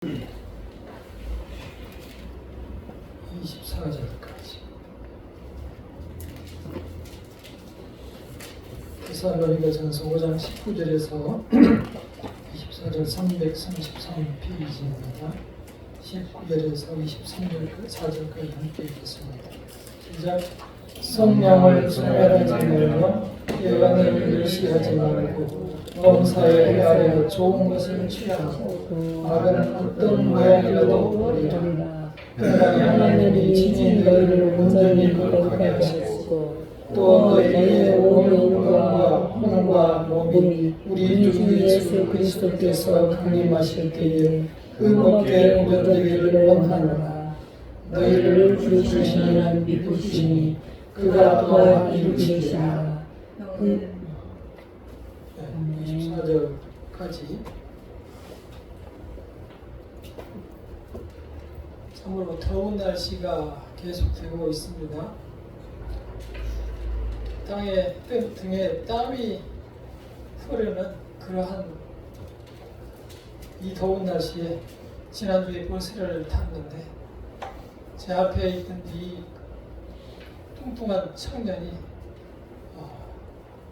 24절까지. 데살로니가전서 5장 19절에서 24절 333페이지입니다. 19절에서 23절까지 함께 읽겠습니다. 시작. 성령을 소멸하지 말고 예언을 멸시하지 말고 범사에 헤아려 좋은 것을 취하고 악은 어떤 모양이라도 버리라. 하나님이 친히 너희를 온전히 거룩하게 하시고 또 너희의 온 영광과 혼과 몸이 우리 주 예수 그리스도께서 강림하실 때에 흠없게 구별되기를 원하노라. 너희를 부르신 이는 믿으시니 그가 또한 이루시리라. 24절까지. 참으로 더운 날씨가 계속되고 있습니다. 등에 땀이 흐르는 그러한 이 더운 날씨에 지난주에 버스를 탔는데 제 앞에 있던 이 뚱뚱한 청년이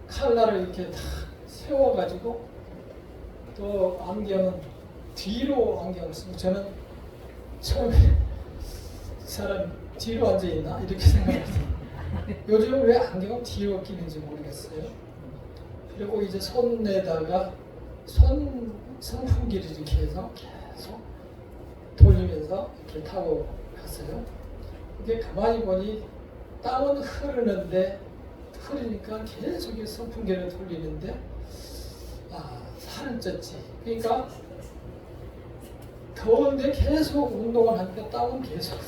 칼날을 이렇게 다 세워가지고 또 안경은 뒤로 안경을 쓰고, 저는 처음에 이 사람 뒤로 앉아있나 이렇게 생각했어요. 요즘 왜 안경은 뒤로 끼는지 모르겠어요. 그리고 이제 손에다가 선풍기를 이렇게 해서 계속 돌리면서 이렇게 타고 갔어요. 근데 가만히 보니 땀은 흐르니까 계속 선풍기를 돌리는데 살은 쪘지. 그러니까 더운데 계속 운동을 하니까 땀은 계속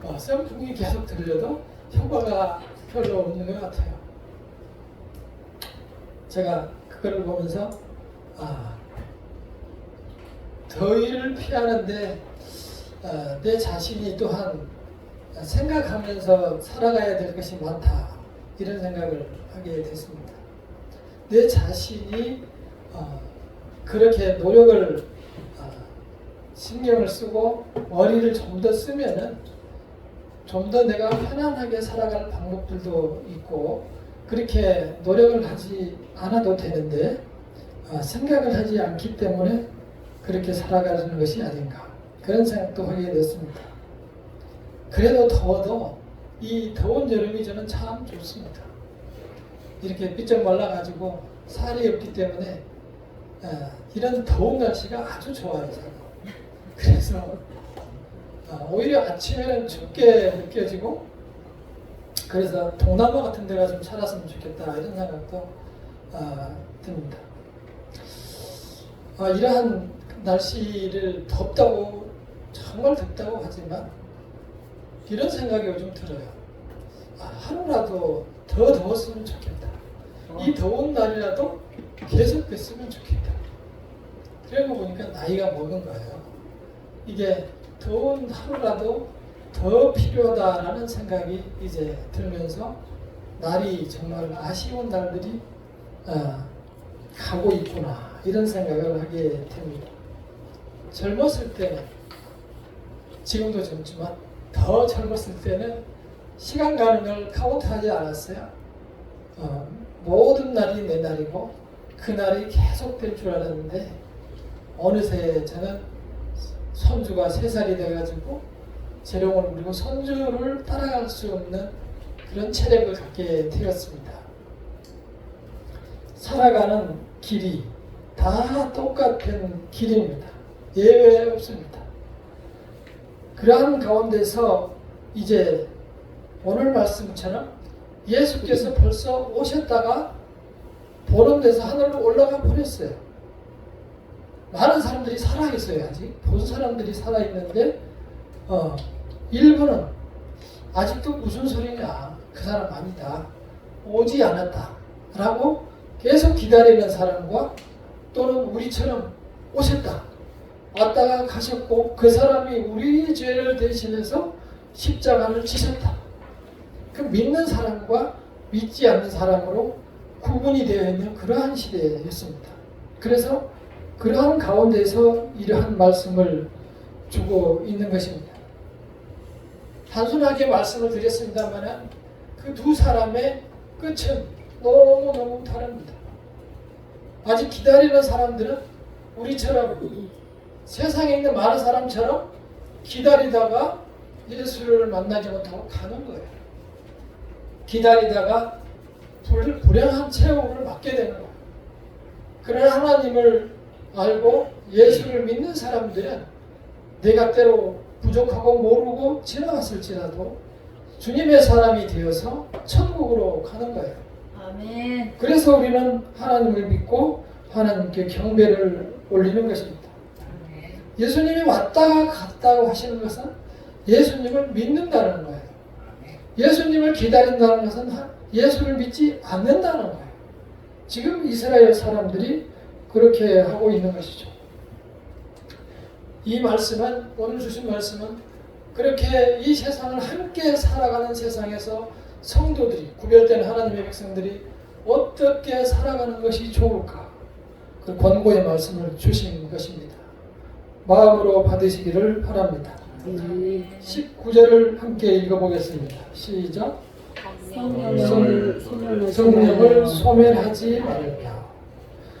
나고 선풍기 계속 들려도 효과가 별로 없는 것 같아요. 제가 그걸 보면서 더위를 피하는데 내 자신이 또한 생각하면서 살아가야 될 것이 많다, 이런 생각을 하게 됐습니다. 내 자신이 그렇게 노력을 신경을 쓰고 머리를 좀 더 쓰면은 좀 더 내가 편안하게 살아갈 방법들도 있고, 그렇게 노력을 하지 않아도 되는데 생각을 하지 않기 때문에 그렇게 살아가는 것이 아닌가, 그런 생각도 하게 됐습니다. 그래도 더워도 이 더운 여름이 저는 참 좋습니다. 이렇게 삐쩍 말라가지고 살이 없기 때문에 이런 더운 날씨가 아주 좋아요. 그래서 오히려 아침에는 춥게 느껴지고, 그래서 동남아 같은 데가 좀 살았으면 좋겠다, 이런 생각도 듭니다. 이러한 날씨를 덥다고, 정말 덥다고 하지만 이런 생각이 요즘 들어요. 하루라도 더 더웠으면 좋겠다. 이 더운 날이라도 계속 됐으면 좋겠다. 그러고 보니까 나이가 먹은 거예요. 이게 더운 하루라도 더 필요하다라는 생각이 이제 들면서 날이 정말 아쉬운 날들이 가고 있구나, 이런 생각을 하게 됩니다. 젊었을 때는, 지금도 젊지만 더 젊었을 때는 시간 가는 걸 카운트하지 않았어요. 모든 날이 내 날이고 그 날이 계속될 줄 알았는데 어느새 저는 손주가 3살이 돼가지고 재롱을 부리고 손주를 따라갈 수 없는 그런 체력을 갖게 되었습니다. 살아가는 길이 다 똑같은 길입니다. 예외 없습니다. 그러한 가운데서 이제 오늘 말씀처럼 예수께서 벌써 오셨다가 보는 데서 하늘로 올라가 버렸어요. 많은 사람들이 살아있어요. 아직 본 사람들이 살아있는데 일부는 아직도 무슨 소리냐, 그 사람 아니다, 오지 않았다 라고 계속 기다리는 사람과, 또는 우리처럼 오셨다, 왔다가 가셨고 그 사람이 우리의 죄를 대신해서 십자가를 지셨다, 그 믿는 사람과 믿지 않는 사람으로 구분이 되어 있는 그러한 시대였습니다. 그래서 그러한 가운데서 이러한 말씀을 주고 있는 것입니다. 단순하게 말씀을 드렸습니다만 그 두 사람의 끝은 너무너무 다릅니다. 아직 기다리는 사람들은 우리처럼 세상에 있는 많은 사람처럼 기다리다가 예수를 만나지 못하고 가는 거예요. 기다리다가 불행한 최후를 맞게 되는 거예요. 그러나 하나님을 알고 예수를 믿는 사람들은 내가 때로 부족하고 모르고 지나갔을지라도 주님의 사람이 되어서 천국으로 가는 거예요. 아멘. 그래서 우리는 하나님을 믿고 하나님께 경배를 올리는 것입니다. 예수님이 왔다가 갔다고 하시는 것은 예수님을 믿는다는 거예요. 예수님을 기다린다는 것은 예수를 믿지 않는다는 거예요. 지금 이스라엘 사람들이 그렇게 하고 있는 것이죠. 이 말씀은, 오늘 주신 말씀은 그렇게 이 세상을 함께 살아가는 세상에서 성도들이, 구별된 하나님의 백성들이 어떻게 살아가는 것이 좋을까, 그 권고의 말씀을 주신 것입니다. 마음으로 받으시기를 바랍니다. 19절을 함께 읽어보겠습니다. 시작. 성령을 소멸하지 말라.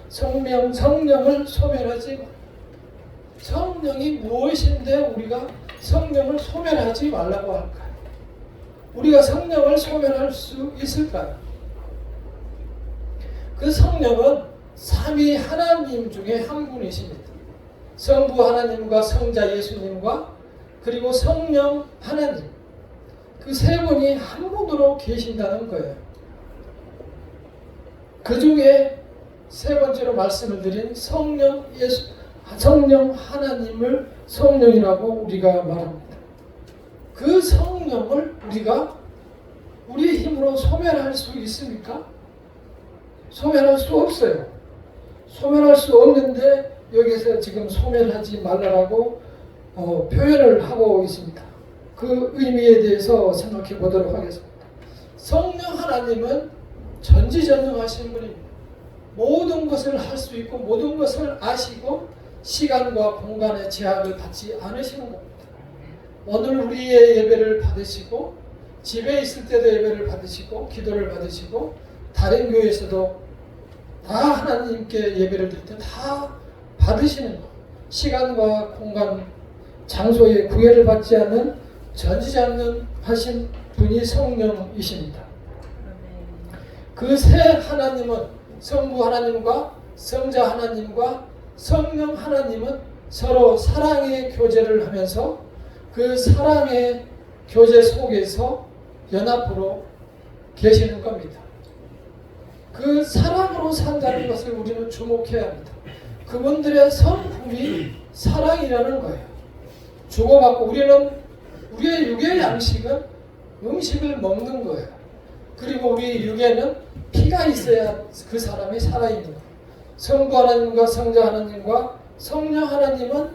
성령을 소멸하지 말라. 성령이 무엇인데 우리가 성령을 소멸하지 말라고 할까요? 우리가 성령을 소멸할 수 있을까요? 그 성령은 삼위 하나님 중에 한 분이십니다. 성부 하나님과 성자 예수님과 그리고 성령 하나님, 그 세 분이 한 분으로 계신다는 거예요. 그 중에 세 번째로 말씀을 드린 성령 하나님을 성령이라고 우리가 말합니다. 그 성령을 우리가 우리의 힘으로 소멸할 수 있습니까? 소멸할 수 없어요. 소멸할 수 없는데 여기서 지금 소멸하지 말라고 표현을 하고 있습니다. 그 의미에 대해서 생각해 보도록 하겠습니다. 성령 하나님은 전지전능하신 분입니다. 모든 것을 할 수 있고 모든 것을 아시고 시간과 공간의 제약을 받지 않으시는 겁니다. 오늘 우리의 예배를 받으시고 집에 있을 때도 예배를 받으시고 기도를 받으시고 다른 교회에서도 다 하나님께 예배를 드릴 때 다 받으시는 것. 시간과 공간, 장소에 구애를 받지 않는 전지전능하신 분이 성령이십니다. 그 세 하나님은 성부 하나님과 성자 하나님과 성령 하나님은 서로 사랑의 교제를 하면서 그 사랑의 교제 속에서 연합으로 계시는 겁니다. 그 사랑으로 산다는 것을 우리는 주목해야 합니다. 그분들의 성품이 사랑이라는 거예요. 주고받고 우리의 육의 양식은 음식을 먹는 거예요. 그리고 우리 육에는 피가 있어야 그 사람이 살아있는 거예요. 성부 하나님과 성자 하나님과 성령 하나님은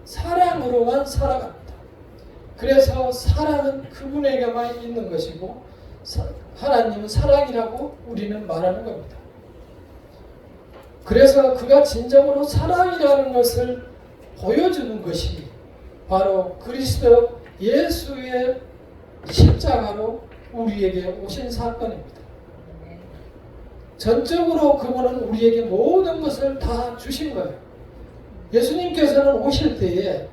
사랑으로만 살아갑니다. 그래서 사랑은 그분에게만 있는 것이고 하나님은 사랑이라고 우리는 말하는 겁니다. 그래서 그가 진정으로 사랑이라는 것을 보여주는 것이 바로 그리스도 예수의 십자가로 우리에게 오신 사건입니다. 전적으로 그분은 우리에게 모든 것을 다 주신 거예요. 예수님께서는 오실 때에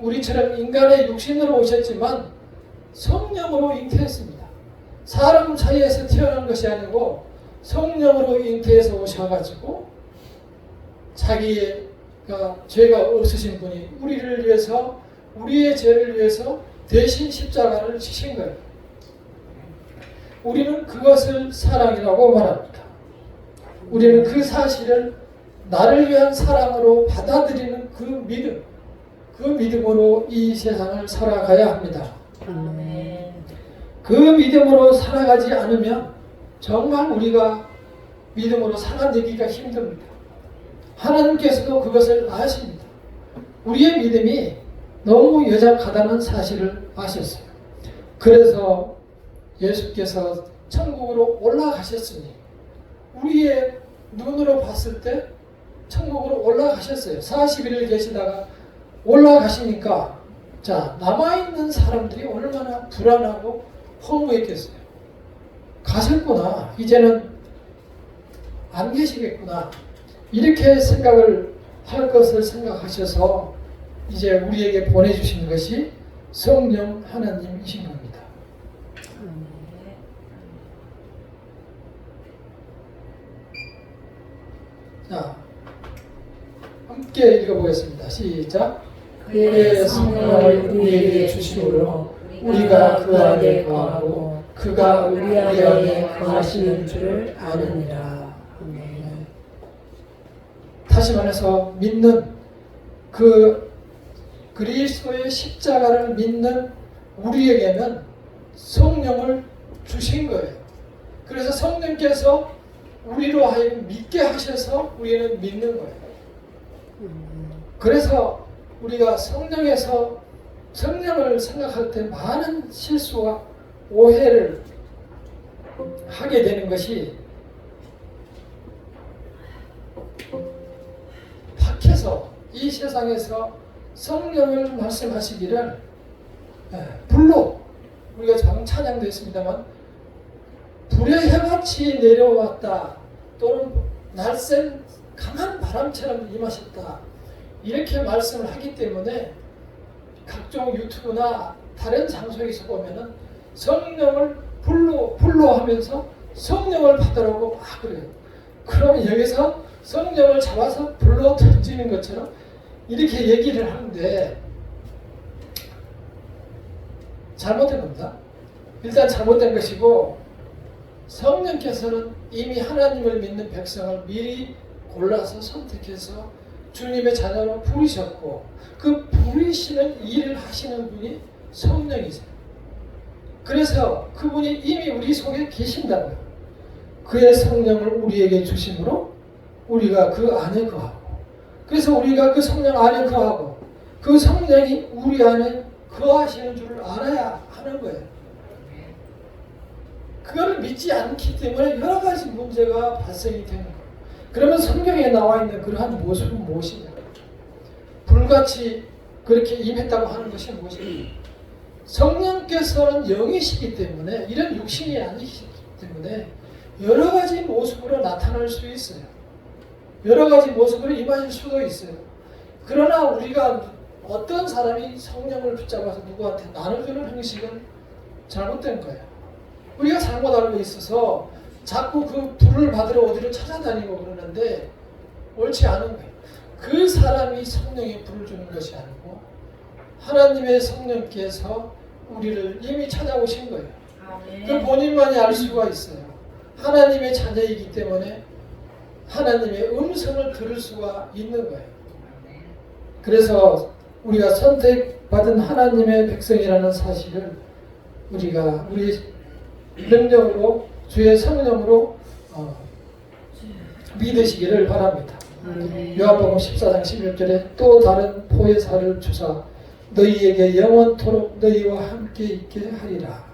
우리처럼 인간의 육신으로 오셨지만 성령으로 잉태했습니다. 사람 사이에서 태어난 것이 아니고 성령으로 잉태해서 오셔가지고 자기가 죄가 없으신 분이 우리를 위해서 우리의 죄를 위해서 대신 십자가를 지신 거예요. 우리는 그것을 사랑이라고 말합니다. 우리는 그 사실을 나를 위한 사랑으로 받아들이는 그 믿음으로 이 세상을 살아가야 합니다. 아멘. 그 믿음으로 살아가지 않으면 정말 우리가 믿음으로 살아내기가 힘듭니다. 하나님께서도 그것을 아십니다. 우리의 믿음이 너무 여작하다는 사실을 아셨어요. 그래서 예수께서 천국으로 올라가셨으니 우리의 눈으로 봤을 때 천국으로 올라가셨어요. 40일을 계시다가 올라가시니까 자, 남아있는 사람들이 얼마나 불안하고 허무했겠어요. 가셨구나. 이제는 안 계시겠구나. 이렇게 생각을 할 것을 생각하셔서 이제 우리에게 보내주신 것이 성령 하나님이신 겁니다. 자, 함께 읽어보겠습니다. 시작. 그의 성령을 우리에게 주심으로 우리가 그 안에 거하고 그가 우리 안에 거하시는 줄을 아느니라. 아멘. 다시 말해서 믿는 그 그리스도의 십자가를 믿는 우리에게는 성령을 주신 거예요. 그래서 성령께서 우리로 하여금 믿게 하셔서 우리는 믿는 거예요. 그래서 우리가 성령에서 성령을 생각할 때 많은 실수와 오해를 하게 되는 것이 밖에서 이 세상에서 성령을 말씀하시기를 불로 우리가 참 찬양도 했습니다만 불의 해같이 내려왔다 또는 날쌘 강한 바람처럼 임하셨다 이렇게 말씀을 하기 때문에 각종 유튜브나 다른 장소에서 보면은 성령을 불로 하면서 성령을 받으라고 막 그래요. 그러면 여기서 성령을 잡아서 불로 던지는 것처럼 이렇게 얘기를 하는데 잘못된 겁니다. 일단 잘못된 것이고 성령께서는 이미 하나님을 믿는 백성을 미리 골라서 선택해서 주님의 자녀로 부르셨고 그 부르시는 일을 하시는 분이 성령이세요. 그래서 그분이 이미 우리 속에 계신다고요. 그의 성령을 우리에게 주심으로 우리가 그 안에 거하고 그래서 우리가 그 성령 안에 거하고 그 성령이 우리 안에 거하시는 줄을 알아야 하는 거예요. 그걸 믿지 않기 때문에 여러 가지 문제가 발생이 되는 거예요. 그러면 성경에 나와 있는 그러한 모습은 무엇이냐? 불같이 그렇게 임했다고 하는 것이 무엇이냐? 성령께서는 영이시기 때문에 이런 육신이 아니시기 때문에 여러 가지 모습으로 나타날 수 있어요. 여러 가지 모습으로 임하실 수도 있어요. 그러나 우리가 어떤 사람이 성령을 붙잡아서 누구한테 나눠주는 형식은 잘못된 거예요. 우리가 잘못 알고 있어서 자꾸 그 불을 받으러 어디로 찾아다니고 그러는데 옳지 않은 거예요. 그 사람이 성령의 불을 주는 것이 아니고 하나님의 성령께서 우리를 이미 찾아오신 거예요. 그 본인만이 알 수가 있어요. 하나님의 자녀이기 때문에 하나님의 음성을 들을 수가 있는 거예요. 그래서 우리가 선택받은 하나님의 백성이라는 사실을 우리가 우리 능력으로 주의 성령으로 믿으시기를 바랍니다. 요한복음 14장 16절에 또 다른 보혜사를 주사 너희에게 영원토록 너희와 함께 있게 하리라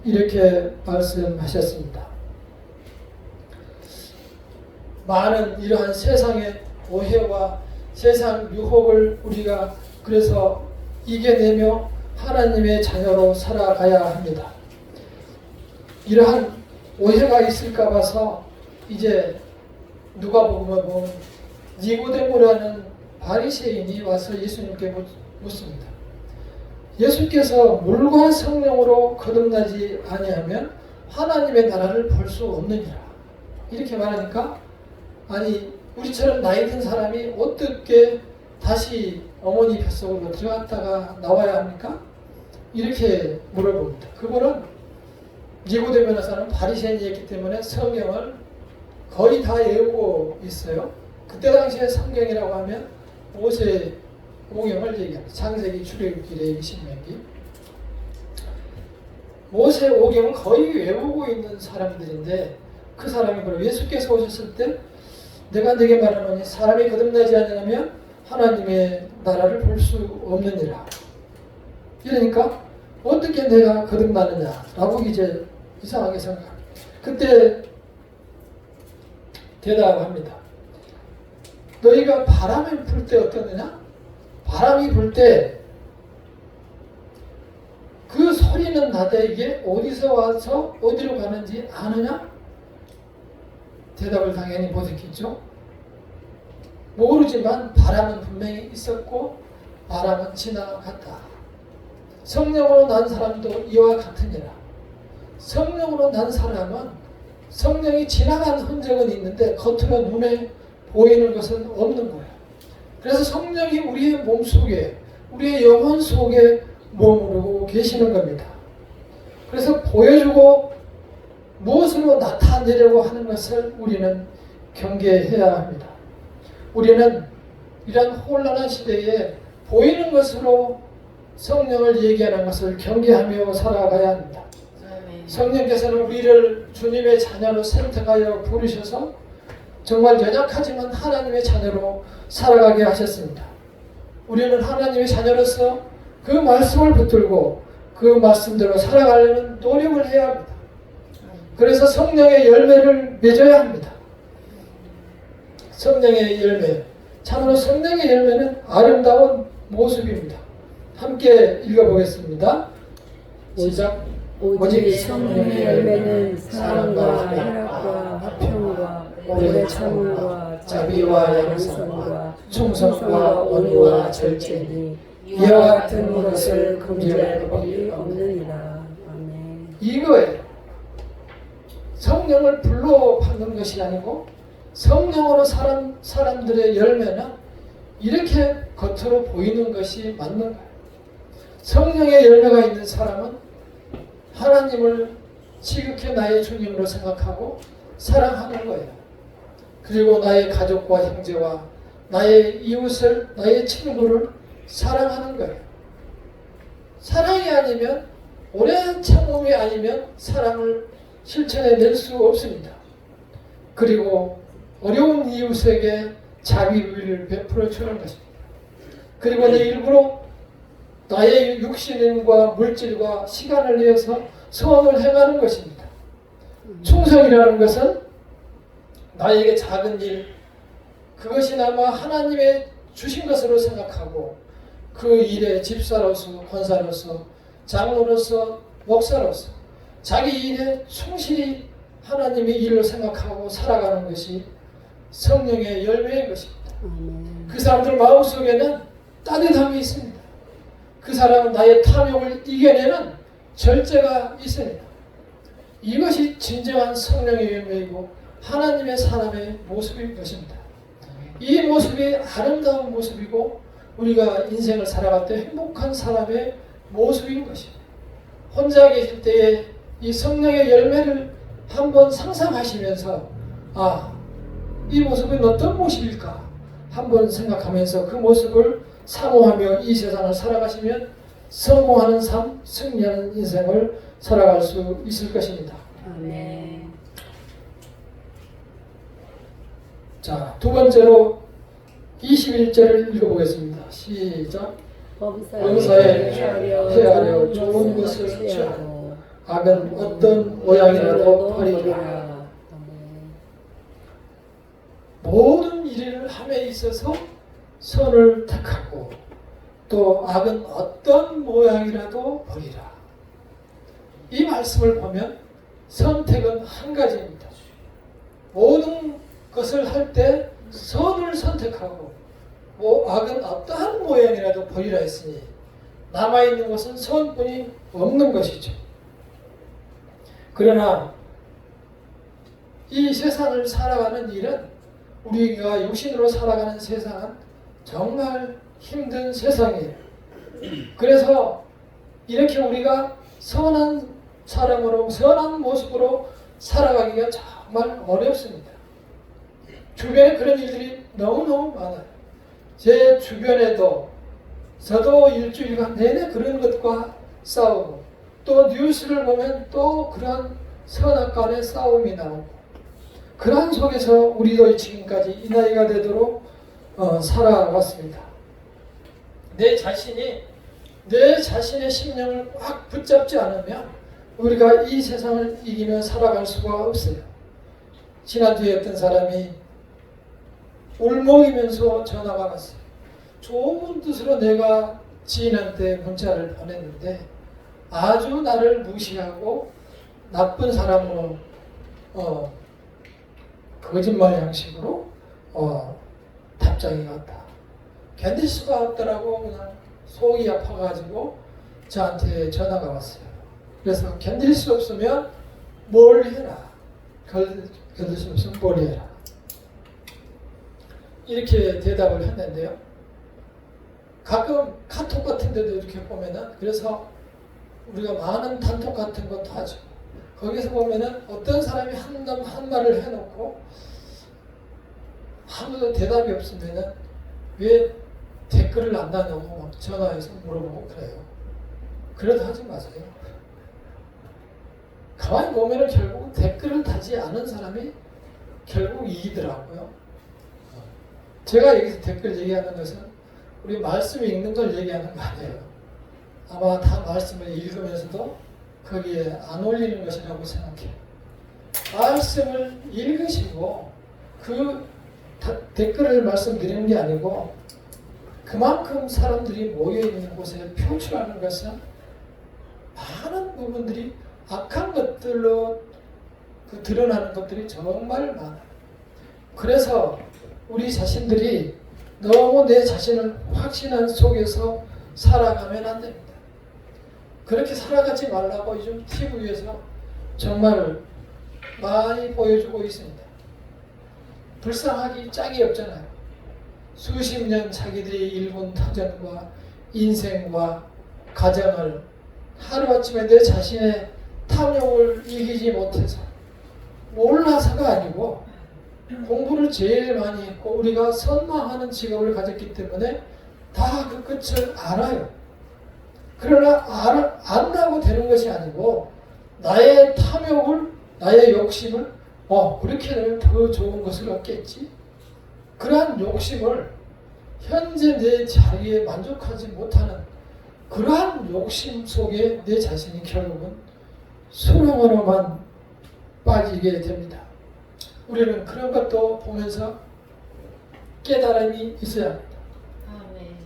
이렇게 말씀하셨습니다. 많은 이러한 세상의 오해와 세상 유혹을 우리가 그래서 이겨내며 하나님의 자녀로 살아가야 합니다. 이러한 오해가 있을까 봐서 이제 누가복음에 보면 니고데모라는 바리새인이 와서 예수님께 묻습니다. 예수께서 물과 성령으로 거듭나지 아니하면 하나님의 나라를 볼 수 없느니라. 이렇게 말하니까 아니 우리처럼 나이 든 사람이 어떻게 다시 어머니 뱃속으로 들어갔다가 나와야 합니까? 이렇게 물어봅니다. 그분은 니고데모라는 바리새인이었기 때문에 성경을 거의 다 외우고 있어요. 그때 당시에 성경이라고 하면 모세 오경을 얘기합니다. 창세기, 출애굽기, 레위기, 신명기. 모세 오경은 거의 외우고 있는 사람들인데 그 사람이 바로 예수께서 오셨을 때 내가 네게 말하노니 사람이 거듭나지 않으면 하나님의 나라를 볼 수 없느니라. 이러니까 어떻게 내가 거듭나느냐라고 이제 이상하게 생각합니다. 그때 대답합니다. 너희가 바람을 불 때 어떠느냐? 바람이 불 때 그 소리는 나되 이게 어디서 와서 어디로 가는지 아느냐? 대답을 당연히 못했겠죠. 모르지만 바람은 분명히 있었고 바람은 지나갔다. 성령으로 난 사람도 이와 같으니라. 성령으로 난 사람은 성령이 지나간 흔적은 있는데 겉으로 눈에 보이는 것은 없는 거예요. 그래서 성령이 우리의 몸속에, 우리의 영혼 속에 머무르고 계시는 겁니다. 그래서 보여주고 무엇으로 나타내려고 하는 것을 우리는 경계해야 합니다. 우리는 이런 혼란한 시대에 보이는 것으로 성령을 얘기하는 것을 경계하며 살아가야 합니다. 성령께서는 우리를 주님의 자녀로 선택하여 부르셔서 정말 연약하지만 하나님의 자녀로 살아가게 하셨습니다. 우리는 하나님의 자녀로서 그 말씀을 붙들고 그 말씀대로 살아가려는 노력을 해야 합니다. 그래서 성령의 열매를 맺어야 합니다. 성령의 열매. 참으로 성령의 열매는 아름다운 모습입니다. 함께 읽어보겠습니다. 시작. 오직 성령의 열매는 사랑과 희락과 화평과 오래 참음과 자비와 양선과 충성과 온유와 절제니 이와 같은 것을 금지할 법이 없느니라. 아멘. 이거예요. 성령을 불러 받는 것이 아니고 성령으로 사람들의 열매는 이렇게 겉으로 보이는 것이 맞는 거예요. 성령의 열매가 있는 사람은 하나님을 지극히 나의 주님으로 생각하고 사랑하는 거예요. 그리고 나의 가족과 형제와 나의 이웃을, 나의 친구를 사랑하는 거예요. 사랑이 아니면, 오랜 참음이 아니면 사랑을 실천해낼 수 없습니다. 그리고 어려운 이웃에게 자비를 베풀어 주는 것입니다. 그리고 내 일부러 나의 육신과 물질과 시간을 내어서 소원을 행하는 것입니다. 충성이라는 것은 나에게 작은 일, 그것이나마 하나님의 주신 것으로 생각하고 그 일에 집사로서, 권사로서, 장로로서, 목사로서 자기 일에 충실히 하나님의 일로 생각하고 살아가는 것이 성령의 열매인 것입니다. 그 사람들 마음속에는 따뜻함이 있습니다. 그 사람은 나의 탐욕을 이겨내는 절제가 있습니다. 이것이 진정한 성령의 열매이고 하나님의 사람의 모습인 것입니다. 이 모습이 아름다운 모습이고 우리가 인생을 살아갈 때 행복한 사람의 모습인 것입니다. 혼자 계실 때에 이 성령의 열매를 한번 상상하시면서 이 모습은 어떤 모습일까 한번 생각하면서 그 모습을 사모하며 이 세상을 살아가시면 성공하는 삶, 승리하는 인생을 살아갈 수 있을 것입니다. 아멘. 자, 두 번째로 21절을 읽어보겠습니다. 시작. 범사에 헤아려 좋은 것을 취하고 악은 어떤 모양이라도 버리라. 모든 일을 함에 있어서 선을 택하고 또 악은 어떤 모양이라도 버리라. 이 말씀을 보면 선택은 한 가지입니다. 모든 것을 할 때 선을 선택하고 악은 어떠한 모양이라도 버리라 했으니 남아있는 것은 선뿐이 없는 것이죠. 그러나 이 세상을 살아가는 일은 우리가 육신으로 살아가는 세상은 정말 힘든 세상이에요. 그래서 이렇게 우리가 선한 사람으로 선한 모습으로 살아가기가 정말 어렵습니다. 주변에 그런 일들이 너무너무 많아요. 제 주변에도 저도 일주일간 내내 그런 것과 싸우고 또 뉴스를 보면 또 그런 선악간의 싸움이 나오고 그러한 속에서 우리도 지금까지 이 나이가 되도록 살아왔습니다. 내 자신의 심령을 꽉 붙잡지 않으면 우리가 이 세상을 이기며 살아갈 수가 없어요. 지난주에 어떤 사람이 울먹이면서 전화가 왔어요. 좋은 뜻으로 내가 지인한테 문자를 보냈는데 아주 나를 무시하고 나쁜 사람으로 거짓말 양식으로 답장이 왔다. 견딜 수가 없더라고. 그냥 속이 아파가지고 저한테 전화가 왔어요. 그래서 견딜 수 없으면 뭘 해라. 견딜 수 없으면 뭘 해라. 이렇게 대답을 했는데요. 가끔 카톡 같은 데도 이렇게 보면은, 그래서 우리가 많은 단톡 같은 것도 하죠. 거기서 보면은 어떤 사람이 한 말을 해놓고 아무도 대답이 없으면은 왜 댓글을 안 다냐고 막 전화해서 물어보고 그래요. 그래도 하지 마세요. 가만히 보면은 결국 댓글을 다지 않은 사람이 결국 이기더라고요. 제가 여기서 댓글 얘기하는 것은 우리 말씀을 읽는 걸 얘기하는 거 아니에요. 아마 다 말씀을 읽으면서도 거기에 안 올리는 것이라고 생각해요. 말씀을 읽으시고 그 댓글을 말씀드리는 게 아니고 그만큼 사람들이 모여있는 곳에 표출하는 것은 많은 부분들이 악한 것들로 드러나는 것들이 정말 많아요. 그래서 우리 자신들이 너무 내 자신을 확신한 속에서 살아가면 안 됩니다. 그렇게 살아가지 말라고 요즘 TV에서 정말 많이 보여주고 있습니다. 불쌍하기 짝이 없잖아요. 수십 년 자기들이 일군 터전과 인생과 가정을 하루아침에 내 자신의 탐욕을 이기지 못해서 몰라서가 아니고 공부를 제일 많이 했고 우리가 선망하는 직업을 가졌기 때문에 다 그 끝을 알아요. 그러나 안다고 되는 것이 아니고 나의 탐욕을, 나의 욕심을 그렇게 되면 더 좋은 것을 얻겠지. 그러한 욕심을 현재 내 자리에 만족하지 못하는 그러한 욕심 속에 내 자신이 결국은 수렁으로만 빠지게 됩니다. 우리는 그런 것도 보면서 깨달음이 있어야 합니다.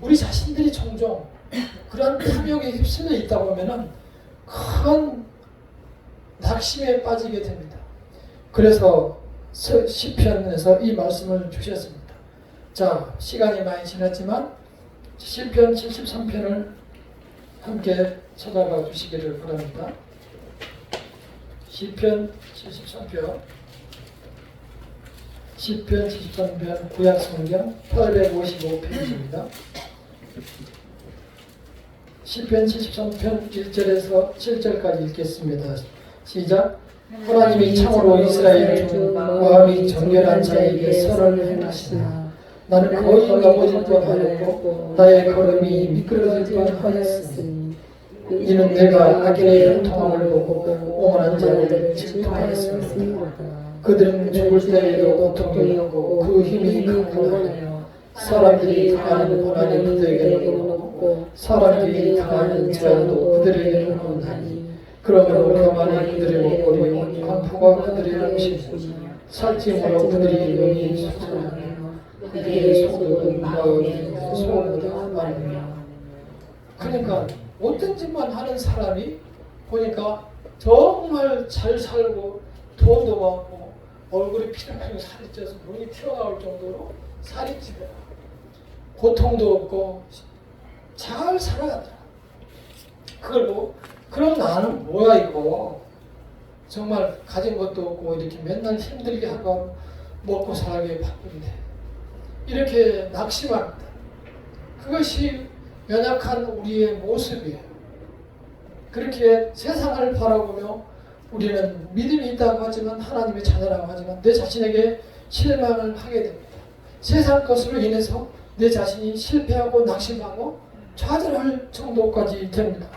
우리 자신들이 종종 그런 탐욕에 휩쓸려 있다 보면은 큰 낙심에 빠지게 됩니다. 그래서 시편에서 이 말씀을 주셨습니다. 자, 시간이 많이 지났지만 시편 73편을 함께 찾아가 주시기를 바랍니다. 시편 73편 구약성경 855페이지입니다. 시편 73편 1절에서 7절까지 읽겠습니다. 시작. 하나님이 참으로 이스라엘 중 마음이 정결한 자에게 선을 행하시나 나는 거의 넘어질 뻔하였고 나의 걸음이 미끄러질 뻔하였으니 이는 내가 악인의 형통함을 보고 오만한 자들을 질투하였습니다. 그들은 죽을 때에도 고통이 없고 그 힘이 강건하여 사람들이 당하는 고난이 그들에게는 없고 사람들이 당하는 재앙도 그들에게는 없나니 그러므로 교만이 그들의 목걸이요 강포가 그들의 음식이며 살찜으로 그들이 영이 소중하며 그들의 소득은 마음이 소보다 많으며. 그러니까 어떤 짓만 하는 사람이 보니까 정말 잘 살고 돈도 많고 얼굴이 피렁피렁 살이 쪄서 눈이 튀어나올 정도로 살이 찌더라. 고통도 없고 잘 살아가더라. 그걸 보고 그럼 나는 뭐야 이거. 정말 가진 것도 없고 이렇게 맨날 힘들게 하고 먹고 살게 바쁜데 이렇게 낙심합니다. 그것이 연약한 우리의 모습이에요. 그렇게 세상을 바라보며 우리는 믿음이 있다고 하지만 하나님의 자녀라고 하지만 내 자신에게 실망을 하게 됩니다. 세상 것으로 인해서 내 자신이 실패하고 낙심하고 좌절할 정도까지 됩니다.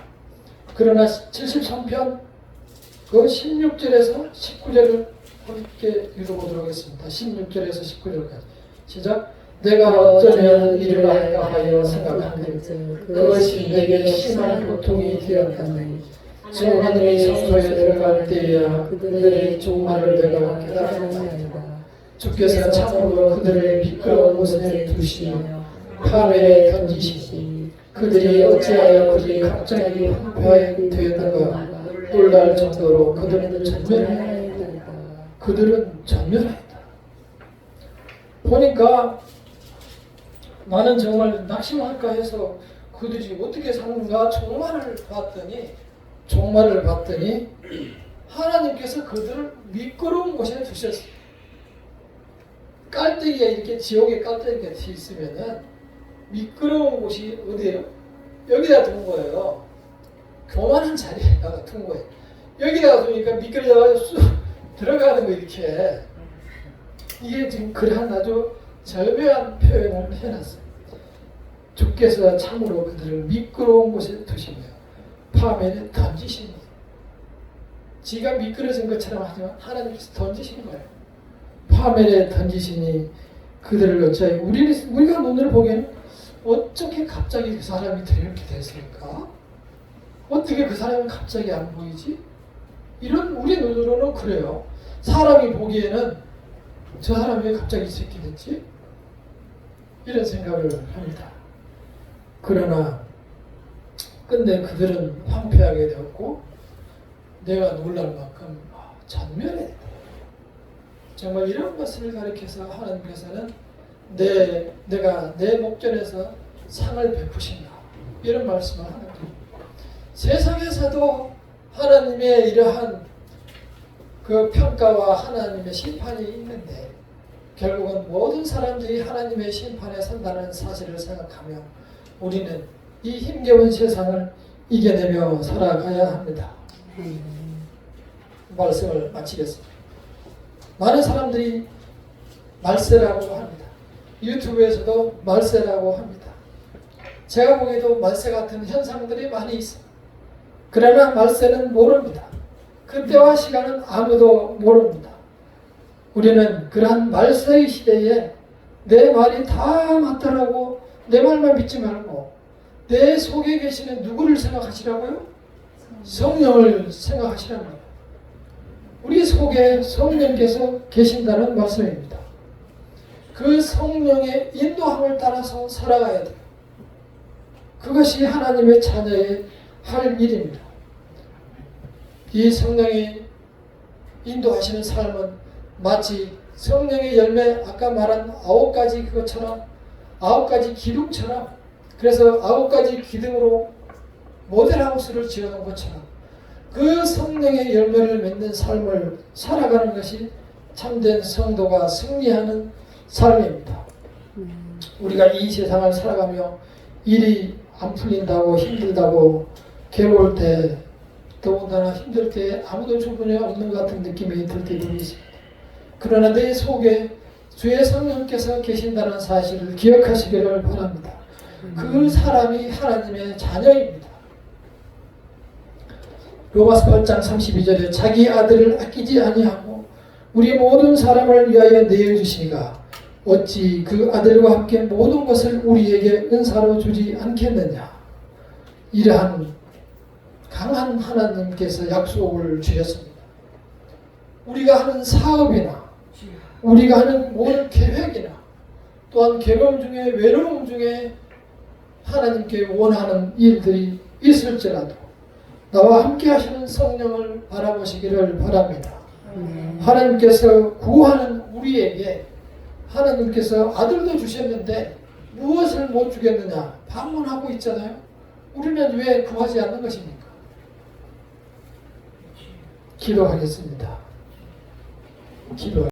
그러나 73편 그 16절에서 19절을 함께 읽어보도록 하겠습니다. 16절에서 19절까지 시작. 내가 어쩌면 이를 할까 하여 생각하니 그것이 내게 심한 고통이 되었다니 주 하나님의 성소에 들어갈 때에야 그들의 종말을 내가 깨달았나이다. 주께서 참으로 그들을 미끄러운 곳에 두시며 파멸에 던지시니 그들이 어찌하여 그들이 갑자기 황폐하게 되었는가 놀랄 정도로 그들은 전멸하였다. 그들은 전멸하였다. 보니까 나는 정말 낙심할까 해서 그들이 어떻게 사는가 종말을 봤더니 하나님께서 그들을 미끄러운 곳에 두셨어요. 깔때기가 이렇게 지옥에 깔때기가 돼 있으면은 미끄러운 곳이 어디예요? 여기다 둔 거예요. 교만한 자리에다가 둔 거예요. 여기다가 두니까 미끄러져가지고 쑥 들어가는 거 이렇게. 이게 지금 그러한 아주 절묘한 표현을 해놨어요. 주께서 참으로 그들을 미끄러운 곳에 두시며 파멸에 던지시니 지가 미끄러진 것처럼 하지만 하나님께서 던지신 거예요. 파멸에 던지시니 그들을 어찌하여 우리가 눈으로 보기에는 어떻게 갑자기 그 사람이 이렇게 됐을까? 어떻게 그 사람은 갑자기 안 보이지? 이런 우리 눈으로는 그래요. 사람이 보기에는 저 사람이 왜 갑자기 이렇게 됐지? 이런 생각을 합니다. 그러나 근데 그들은 황폐하게 되었고 내가 놀랄 만큼 전멸해. 정말 이런 것을 가리켜서 하나님께서는 내가 내 목전에서 상을 베푸신다. 이런 말씀을 하는 거예요. 세상에서도 하나님의 이러한 그 평가와 하나님의 심판이 있는데 결국은 모든 사람들이 하나님의 심판에 산다는 사실을 생각하며 우리는 이 힘겨운 세상을 이겨내며 살아가야 합니다. 말씀을 마치겠습니다. 많은 사람들이 말세라고 합니다. 유튜브에서도 말세라고 합니다. 제가 보기에도 말세 같은 현상들이 많이 있습니다. 그러나 말세는 모릅니다. 그때와 시간은 아무도 모릅니다. 우리는 그러한 말세의 시대에 내 말이 다 맞다라고 내 말만 믿지 말고 내 속에 계시는 누구를 생각하시라고요? 성령을 생각하시라는 거예요. 우리 속에 성령께서 계신다는 말씀입니다. 그 성령의 인도함을 따라서 살아가야 돼요. 그것이 하나님의 자녀의 할 일입니다. 이 성령이 인도하시는 삶은 마치 성령의 열매 아까 말한 9가지 그것처럼 9가지 기둥처럼 그래서 9가지 기둥으로 모델하우스를 지어놓은 것처럼 그 성령의 열매를 맺는 삶을 살아가는 것이 참된 성도가 승리하는 삶입니다. 우리가 이 세상을 살아가며 일이 안 풀린다고 힘들다고 괴로울 때 더군다나 힘들 때 아무도 주변에 없는 것 같은 느낌이 들 때도 있습니다. 그러나 내 속에 주의 성령께서 계신다는 사실을 기억하시기를 바랍니다. 그 사람이 하나님의 자녀입니다. 로마서 8장 32절에 자기 아들을 아끼지 아니하고 우리 모든 사람을 위하여 내어주시니가 어찌 그 아들과 함께 모든 것을 우리에게 은사로 주지 않겠느냐. 이러한 강한 하나님께서 약속을 주셨습니다. 우리가 하는 사업이나 우리가 하는 모든 계획이나 또한 괴로움 중에 외로움 중에 하나님께 원하는 일들이 있을지라도 나와 함께 하시는 성령을 바라보시기를 바랍니다. 하나님께서 구하는 우리에게 하나님께서 아들도 주셨는데 무엇을 못 주겠느냐 반문하고 있잖아요. 우리는 왜 구하지 않는 것입니까? 기도하겠습니다. 기도.